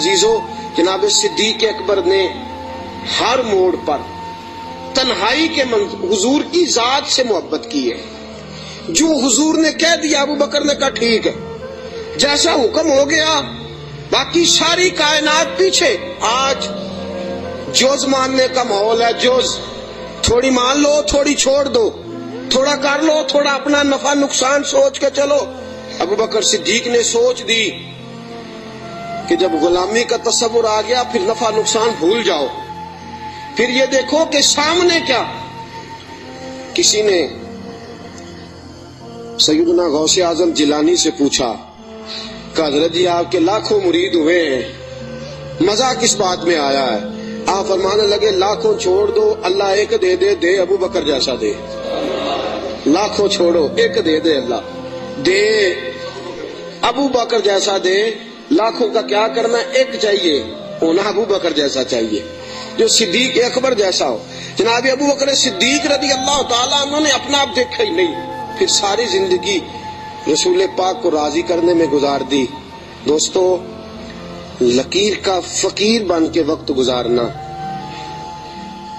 عزیزو، جناب صدیق اکبر نے ہر موڑ پر تنہائی کے حضور کی ذات سے محبت کی ہے. جو حضور نے کہہ دیا ابو بکر نے کہا ٹھیک ہے، جیسا حکم ہو گیا، باقی ساری کائنات پیچھے. آج جوز ماننے کا ماحول ہے، جوز تھوڑی مان لو تھوڑی چھوڑ دو، تھوڑا کر لو تھوڑا اپنا نفع نقصان سوچ کے چلو. ابو بکر صدیق نے سوچ دی کہ جب غلامی کا تصور آ گیا پھر نفع نقصان بھول جاؤ. پھر یہ دیکھو کہ سامنے کیا، کسی نے سیدنا غوث اعظم جیلانی سے پوچھا کہ حضرت جی آپ کے لاکھوں مرید ہوئے ہیں، مزہ کس بات میں آیا ہے؟ آپ فرمانے لگے لاکھوں چھوڑ دو، اللہ ایک دے دے، دے ابو بکر جیسا دے. لاکھوں چھوڑو، ایک دے دے اللہ، دے ابو بکر جیسا دے. لاکھوں کا کیا کرنا، ایک چاہیے ہونا ابو بکر جیسا چاہیے، جو صدیق اکبر جیسا ہو. جناب ابو بکر صدیق رضی اللہ تعالیٰ عنہ نے اپنا آپ دیکھا ہی نہیں، پھر ساری زندگی رسول پاک کو راضی کرنے میں گزار دی. دوستو، لکیر کا فقیر بن کے وقت گزارنا،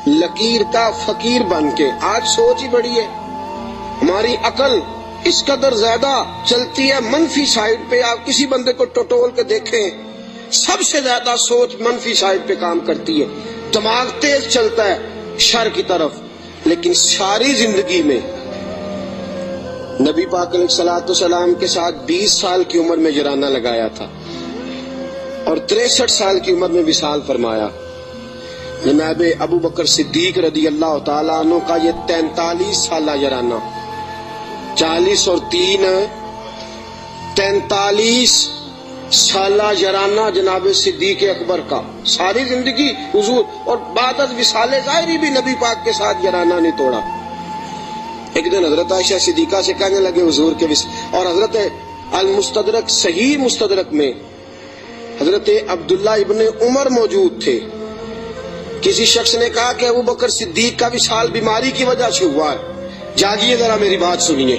لکیر کا فقیر بن کے. آج سوچ ہی بڑی ہے، ہماری عقل اس قدر زیادہ چلتی ہے منفی سائڈ پہ. آپ کسی بندے کو ٹٹول کے دیکھیں، سب سے زیادہ سوچ منفی سائڈ پہ کام کرتی ہے، دماغ تیز چلتا ہے شر کی طرف. لیکن ساری زندگی میں نبی پاک علیہ الصلوۃ والسلام کے ساتھ 20 سال کی عمر میں جرانہ لگایا تھا اور 63 سال کی عمر میں وصال فرمایا. جناب ابو بکر صدیق رضی اللہ تعالیٰ عنہ کا یہ 43 سالہ جرانہ، 40 اور 3 43 سالہ جرانہ جناب صدیق اکبر کا. ساری زندگی حضور، اور بعد از وصال ظاہری بھی نبی پاک کے ساتھ جرانہ نہیں توڑا. ایک دن حضرت عائشہ صدیقہ سے کہنے لگے حضور کے اور حضرت المستدرک صحیح مستدرک میں حضرت عبداللہ ابن عمر موجود تھے. کسی شخص نے کہا کہ ابو بکر صدیق کا وصال بیماری کی وجہ سے ہوا ہے، جاگیے ذرا میری بات سنیے.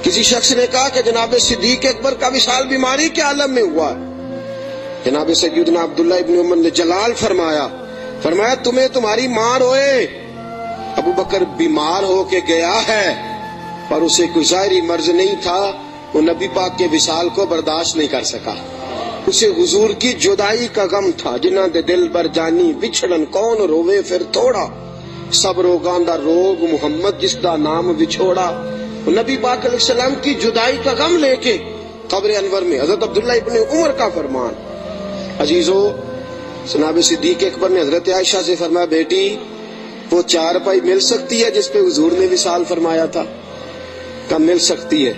کسی شخص نے کہا کہ جناب صدیق اکبر کا وصال بیماری کے عالم میں ہوا ہے. جناب سیدنا عبداللہ ابن عمر نے جلال فرمایا تمہیں تمہاری ماں روئے، ابو بکر بیمار ہو کے گیا ہے پر اسے کوئی ظاہری مرض نہیں تھا، وہ نبی پاک کے وصال کو برداشت نہیں کر سکا، اسے حضور کی جدائی کا غم تھا. جنہاں دے دل بر جانی بچھڑن کون روے پھر تھوڑا، سب روگاں دا روگ محمد جس دا نام وچھوڑا. نبی پاک علیہ السلام کی جدائی کا غم لے کے قبر انور میں حضرت عبداللہ ابن عمر کا فرمان. عزیزو، جناب صدیق اکبر نے حضرت عائشہ سے فرمایا بیٹی وہ چارپائی مل سکتی ہے جس پہ حضور نے وصال فرمایا تھا؟ کہا مل سکتی ہے.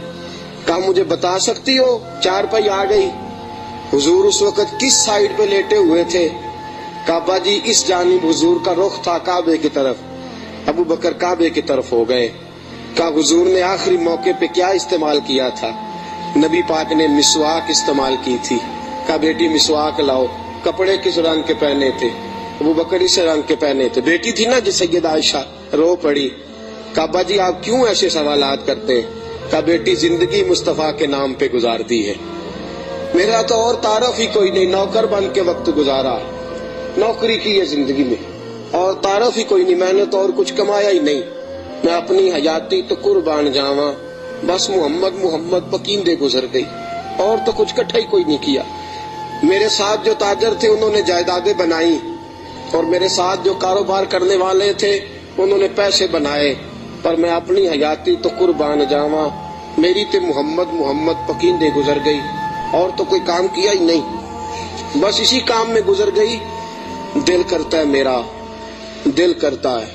کہا مجھے بتا سکتی ہو؟ چارپائی آ گئی. حضور اس وقت کس سائیڈ پہ لیٹے ہوئے تھے؟ کعبہ جی اس جانب حضور کا رخ تھا کعبے کی طرف. ابو بکر کعبے کی طرف ہو گئے. کہا حضور نے آخری موقع پہ کیا استعمال کیا تھا؟ نبی پاک نے مسواک استعمال کی تھی. کہا بیٹی مسواک لاؤ. کپڑے کس رنگ کے پہنے تھے؟ ابو بکر اس رنگ کے پہنے تھے. بیٹی تھی نا جس سیدہ عائشہ، رو پڑی. کعبہ جی آپ کیوں ایسے سوالات کرتے ہیں؟ کہا بیٹی زندگی مصطفیٰ کے نام پہ گزار دی ہے، میرا تو اور تعارف ہی کوئی نہیں، نوکر بن کے وقت گزارا، نوکری کی ہے زندگی میں، اور تعارف ہی کوئی نہیں، میں نے تو اور کچھ کمایا ہی نہیں، میں اپنی حیاتی تو قربان جاواں، بس محمد محمد پکیندے گزر گئی، اور تو کچھ کٹھا ہی کوئی نہیں کیا. میرے ساتھ جو تاجر تھے انہوں نے جائیدادیں بنائی، اور میرے ساتھ جو کاروبار کرنے والے تھے انہوں نے پیسے بنائے، پر میں اپنی حیاتی تو قربان جاواں، میری تے محمد محمد پکیندے گزر گئی، اور تو کوئی کام کیا ہی نہیں، بس اسی کام میں گزر گئی. دل کرتا ہے، میرا دل کرتا ہے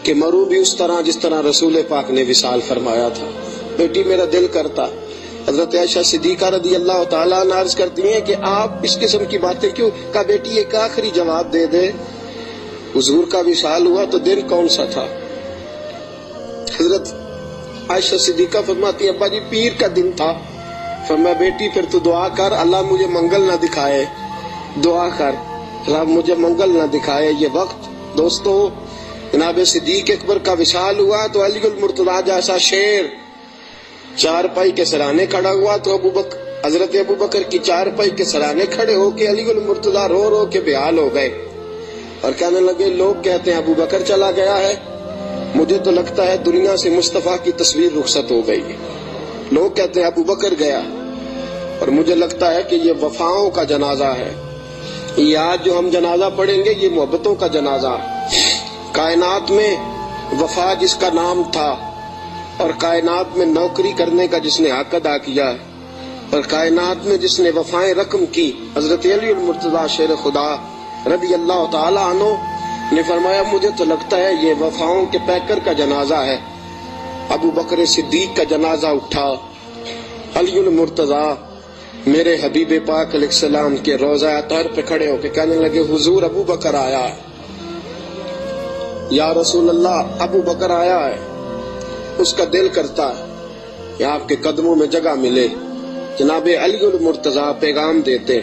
کہ مروں بھی اس طرح جس طرح رسول پاک نے وصال فرمایا تھا. بیٹی میرا دل کرتا. حضرت عائشہ صدیقہ رضی اللہ تعالیٰ عنہ عرض کرتی ہیں کہ آپ اس قسم کی باتیں کیوں؟ کہا بیٹی ایک آخری جواب دے دے، حضور کا وصال ہوا تو دن کون سا تھا؟ حضرت عائشہ صدیقہ فرماتی ہے ابا جی پیر کا دن تھا. فرمایا بیٹی پھر تو دعا کر اللہ مجھے منگل نہ دکھائے، دعا کر رب مجھے منگل نہ دکھائے یہ وقت. دوستو، جناب صدیق اکبر کا وصال ہوا تو علی المرتضیٰ جیسا شیر چار پائی کے سرانے کھڑا ہوا تو حضرت ابو بکر کی چارپائی کے سرانے کھڑے ہو کے علی المرتضیٰ رو رو کے بےحال ہو گئے اور کہنے لگے لوگ کہتے ہیں ابو بکر چلا گیا ہے، مجھے تو لگتا ہے دنیا سے مصطفیٰ کی تصویر رخصت ہو گئی ہے۔ لوگ کہتے ہیں ابو بکر گیا اور مجھے لگتا ہے کہ یہ وفاؤں کا جنازہ ہے، یہ آج جو ہم جنازہ پڑھیں گے یہ محبتوں کا جنازہ ہے۔ کائنات میں وفا جس کا نام تھا اور کائنات میں نوکری کرنے کا جس نے حق ادا کیا اور کائنات میں جس نے وفائیں رقم کی، حضرت علی المرتضیٰ شیر خدا رضی اللہ تعالی عنہ نے فرمایا مجھے تو لگتا ہے یہ وفاؤں کے پیکر کا جنازہ ہے۔ ابو بکر صدیق کا جنازہ اٹھا، علی المرتضیٰ میرے حبیب پاک علیہ السلام کے روضہ اطہر پہ کھڑے ہو کے کہنے لگے حضور ابو بکر آیا ہے، یا رسول اللہ ابو بکر آیا ہے۔ اس کا دل کرتا ہے کہ آپ کے قدموں میں جگہ ملے۔ جناب علی المرتضیٰ پیغام دیتے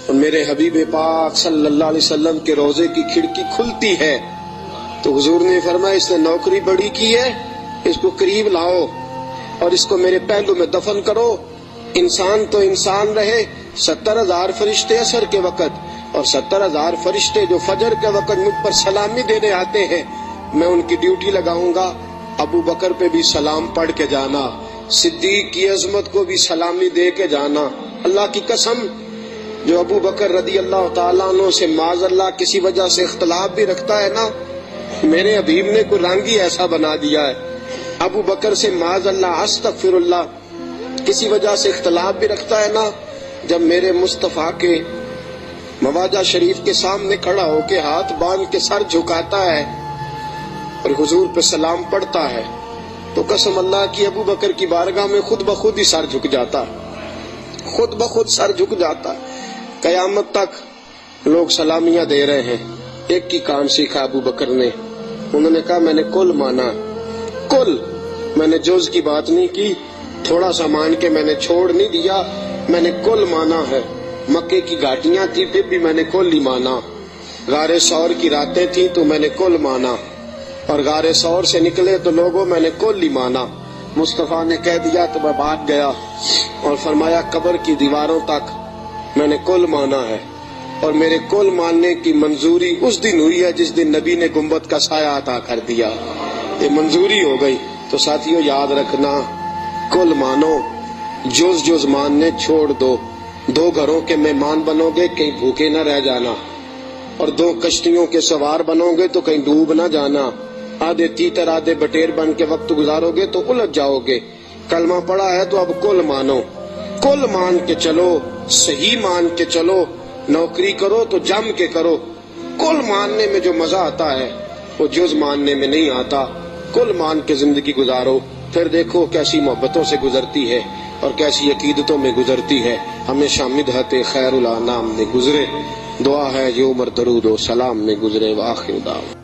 اور میرے حبیب پاک صلی اللہ علیہ وسلم کے روضے کی کھڑکی کھلتی ہے تو حضور نے فرمایا اس نے نوکری بڑی کی ہے، اس کو قریب لاؤ اور اس کو میرے پہلو میں دفن کرو۔ انسان تو انسان رہے، 70,000 فرشتے عصر کے وقت اور 70,000 فرشتے جو فجر کے وقت مجھ پر سلامی دینے آتے ہیں، میں ان کی ڈیوٹی لگاؤں گا۔ ابو بکر پہ بھی سلام پڑھ کے جانا، صدیق کی عظمت کو بھی سلامی دے کے جانا۔ اللہ کی قسم جو ابو بکر رضی اللہ تعالیٰ عنہ سے معاذ اللہ کسی وجہ سے اختلاف بھی رکھتا ہے نا، میرے حبیب نے کوئی رنگ ہی ایسا بنا دیا ہے۔ ابو بکر سے معاذ اللہ استغفر اللہ کسی وجہ سے اختلاف بھی رکھتا ہے نا، جب میرے مصطفیٰ کے مواجہ شریف کے سامنے کھڑا ہو کے ہاتھ باندھ کے سر جھکاتا ہے اور حضور پہ سلام پڑھتا ہے تو قسم اللہ کی ابو بکر کی بارگاہ میں خود بخود ہی سر جھک جاتا، خود بخود سر جھک جاتا۔ قیامت تک لوگ سلامیاں دے رہے ہیں۔ ایک کی کام سیکھا ابو بکر نے، انہوں نے کہا میں نے کل مانا، کل، میں نے جز کی بات نہیں کی، تھوڑا سا مان کے میں نے چھوڑ نہیں دیا، میں نے کل مانا ہے۔ مکے کی گھاٹیاں تھی پھر بھی میں نے کل ہی مانا، غار ثور کی راتیں تھیں تو میں نے کل مانا، اور غار ثور سے نکلے تو لوگوں میں نے کل ہی مانا۔ مصطفیٰ نے کہہ دیا تو میں بھاگ گیا اور فرمایا قبر کی دیواروں تک میں نے کل مانا ہے، اور میرے کل ماننے کی منظوری اس دن ہوئی ہے جس دن نبی نے گنبد کا سایہ عطا کر دیا، یہ منظوری ہو گئی۔ تو ساتھیوں یاد رکھنا، کل مانو، جز جز ماننے چھوڑ دو۔ 2 گھروں کے مہمان بنو گے کہیں بھوکے نہ رہ جانا، اور 2 کشتیوں کے سوار بنو گے تو کہیں ڈوب نہ جانا۔ آدھے تیتر آدھے بٹیر بن کے وقت گزارو گے تو الجھ جاؤ گے۔ کلمہ پڑا ہے تو اب کل مانو، کل مان کے چلو، صحیح مان کے چلو، نوکری کرو تو جم کے کرو۔ کل ماننے میں جو مزہ آتا ہے وہ جز ماننے میں نہیں آتا۔ کل مان کے زندگی گزارو، پھر دیکھو کیسی محبتوں سے گزرتی ہے اور کیسی عقیدتوں میں گزرتی ہے۔ ہمیشہ مدحت خیر الانام میں گزرے، دعا ہے یہ عمر درود و سلام میں گزرے۔ وآخر دعوانا